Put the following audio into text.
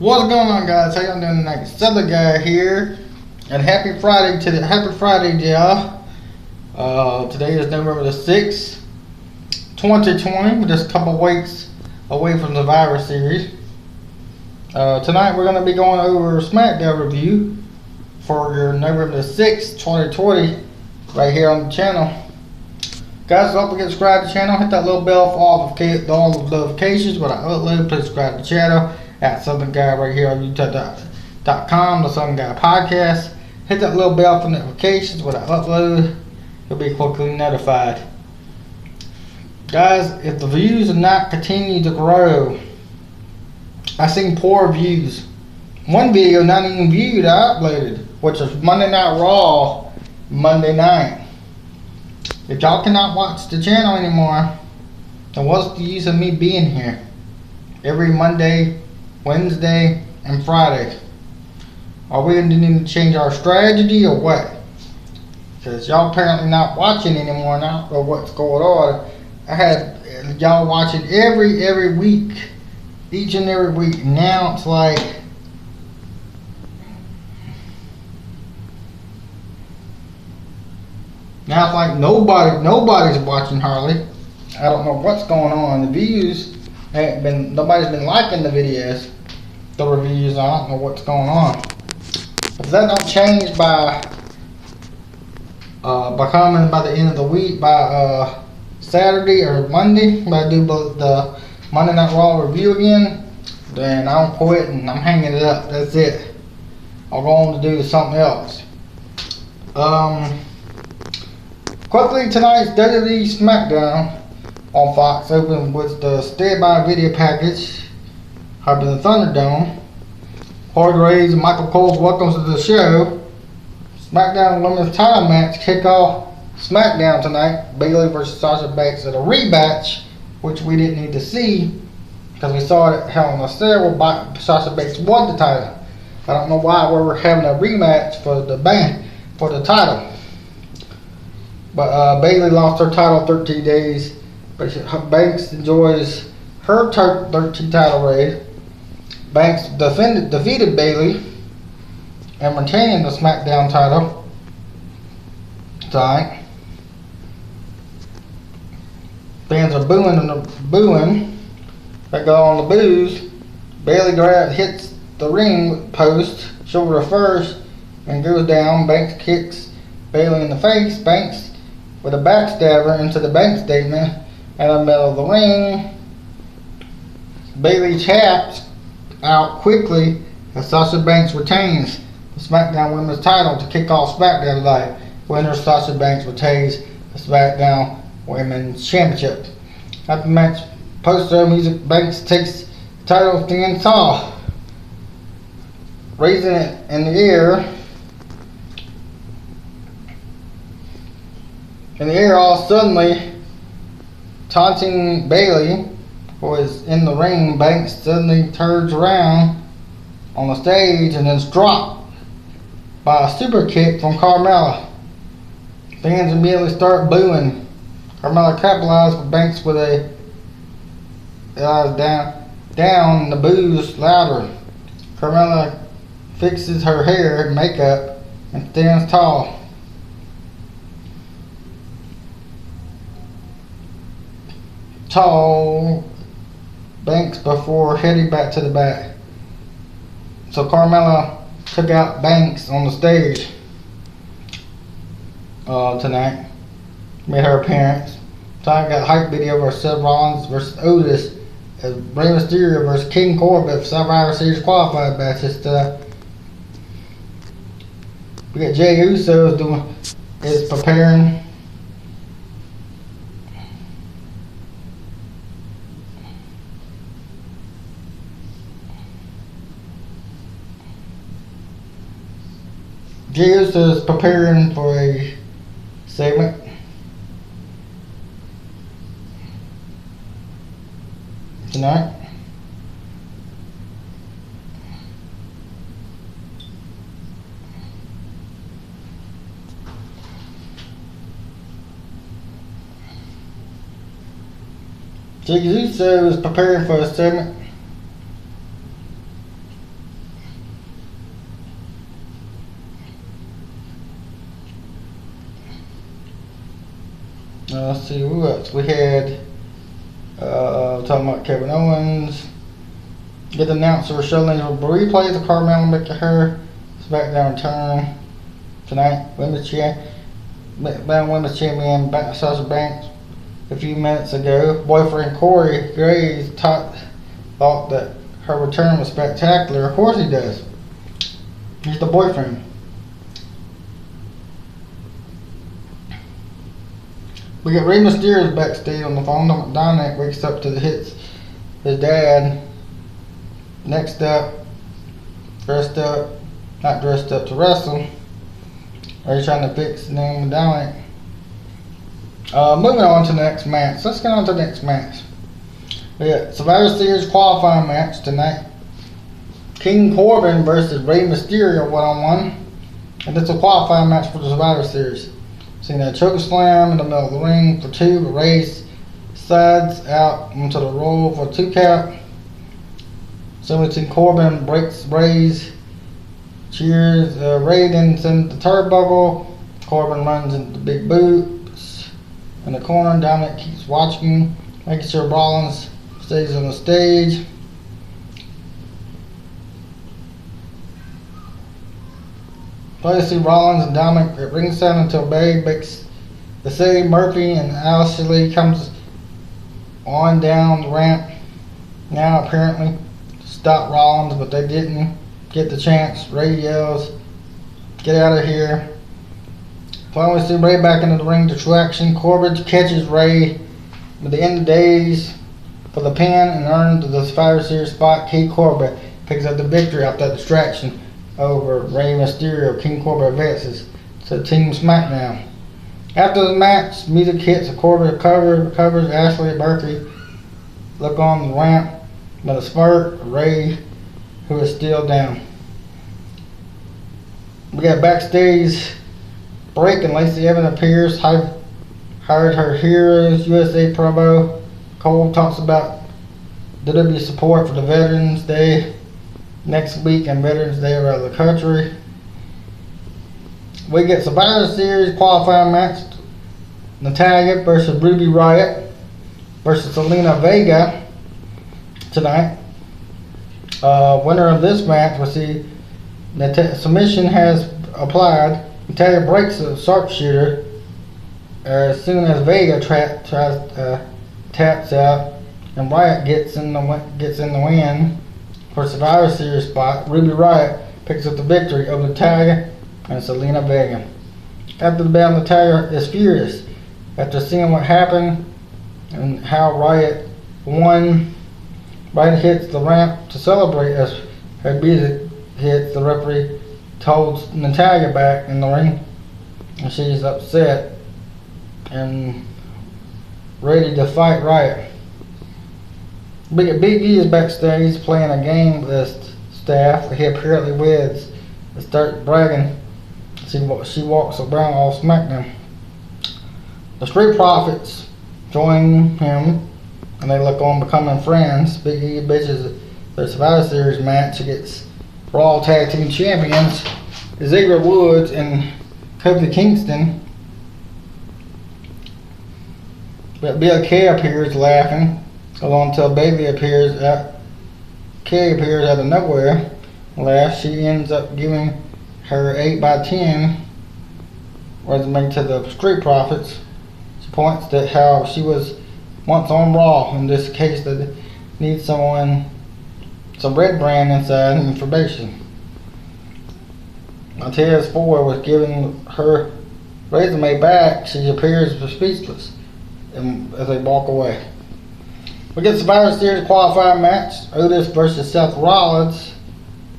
What's going on, guys? How y'all doing tonight? Southern guy here, and happy Friday to y'all. Today is November the 6th, 2020. We're just a couple weeks away from the virus series. Tonight we're going to be going over SmackDown review for your November the 6th, 2020, right here on the channel. Guys, don't forget to subscribe to the channel. Hit that little bell for all the notifications when I upload. Please subscribe to the channel at Southern Guy right here on YouTube.com, the Southern Guy Podcast. Hit that little bell for notifications when I upload. You'll be quickly notified. Guys, if the views do not continue to grow, I seen poor views. One video not even viewed I uploaded, which is Monday Night Raw, Monday night. If y'all cannot watch the channel anymore, then what's the use of me being here every Monday, Wednesday, and Friday? Are we going to need to change our strategy or what? Because y'all apparently not watching anymore now, or what's going on. I had y'all watching every week, each and every week. Now it's like nobody's watching hardly. I don't know what's going on. The views ain't been, nobody's been liking the videos, the reviews. I don't know what's going on. If that don't change by coming by the end of the week, by Saturday or Monday, when I do the Monday Night Raw review again, then I'm quitting. I'm hanging it up. That's it. I'll go on to do something else. Quickly, tonight's WWE SmackDown on Fox opened with the standby video package, up in the Thunderdome. Hargraves and Michael Cole's welcomes to the show. SmackDown Women's Title match kick off SmackDown tonight. Bayle versus Sasha Banks at a rematch, which we didn't need to see because we saw it at Hell in a Cell where Sasha Banks won the title. I don't know why we're having a rematch for the title. But Bayle lost her title 13 days, but Banks enjoys her 13 title reign. Banks defeated Bayle and retaining the SmackDown title tonight. Fans are booing. They go on the boos. Bayle hits the ring post, shoulder first, and goes down. Banks kicks Bayle in the face. Banks with a backstabber into the bank statement in the middle of the ring. Bayle taps out quickly as Sasha Banks retains the SmackDown Women's title to kick off SmackDown tonight. Winner Sasha Banks retains the SmackDown Women's Championship. After the match, poster music, Banks takes the title stand tall, raising it in the air. In the air, all suddenly taunting Bayle, who is in the ring. Banks suddenly turns around on the stage and is dropped by a super kick from Carmella. Fans immediately start booing. Carmella capitalized with Banks with a down the boos louder. Carmella fixes her hair and makeup and stands tall. Banks before heading back to the back. So Carmella took out Banks on the stage tonight. Made her appearance. Time got a hype video versus Seth Rollins versus Otis, as Rey Mysterio versus King Corbin for Survivor Series qualified matches. We got Jey Uso is preparing. Jey Uso is preparing for a segment. Tonight. Jey Uso is preparing for a segment Let's see who else. We had talking about Kevin Owens. Get the announcer Charlene replays the Carmella making her SmackDown return tonight. Women's champion Sasha Banks a few minutes ago. Boyfriend Corey Graves thought that her return was spectacular. Of course he does. He's the boyfriend. We got Rey Mysterio backstage on the phone. Dominic wakes up to the hits. His dad. Next up, not dressed up to wrestle. Are you trying to fix the name of Dominic? Moving on to the next match. Let's get on to the next match. We got Survivor Series qualifying match tonight. King Corbin versus Rey Mysterio 1-on-1. And it's a qualifying match for the Survivor Series. Seeing that choke slam in the middle of the ring for 2, but Rey slides out onto the roll for 2 count. So it's in Corbin breaks Rey's cheers. Rey then sends the turnbuckle. Corbin runs into the big boots in the corner. Dominic keeps watching, making sure Rollins stays on the stage. Play to see Rollins and Dominic at ringside until Bayle makes the save. Murphy and Ashley comes on down the ramp now apparently to stop Rollins, but they didn't get the chance. Rey yells, "Get out of here." Finally see Rey back into the ring to action. Corbin catches Rey at the end of days for the pin and earns the Survivor Series spot. King Corbin picks up the victory off that distraction over Rey Mysterio. King Corbin advances to Team SmackDown. After the match, music hits. Corbin covers Ashley and Murphy. Look on the ramp, but a spurt. Rey, who is still down. We got backstage break and Lacey Evans appears. Hired her Heroes USA promo. Cole talks about WWE support for the Veterans Day next week and Veterans Day around the country. We get Survivor Series qualifying match. Natalya versus Ruby Riott versus Zelina Vega tonight. Winner of this match will see submission has applied. Natalya breaks a sharpshooter as soon as Vega taps out, and Riott gets in the win for Survivor Series spot. Ruby Riott picks up the victory over Natalya and Zelina Vega. After the battle, Natalya is furious after seeing what happened and how Riott won. Riott hits the ramp to celebrate as her music hits. The referee holds Natalya back in the ring, and she's upset and ready to fight Riott. Big E is backstage playing a game with his staff. He apparently wins and starts bragging. She walks around all SmackDown. The Street Profits join him and they look on becoming friends. Big E bitches the Survivor Series match against Raw Tag Team Champions Xavier Woods and Kofi Kingston. But Bill Kay appears laughing along until Bayle appears out of nowhere. Last, she ends up giving her 8x10 resume to the Street Profits. She points to how she was once on Raw. In this case, they need some red brand inside information. Montez Ford was giving her resume back. She appears speechless as they walk away. We get Survivor Series qualifying match. Otis versus Seth Rollins.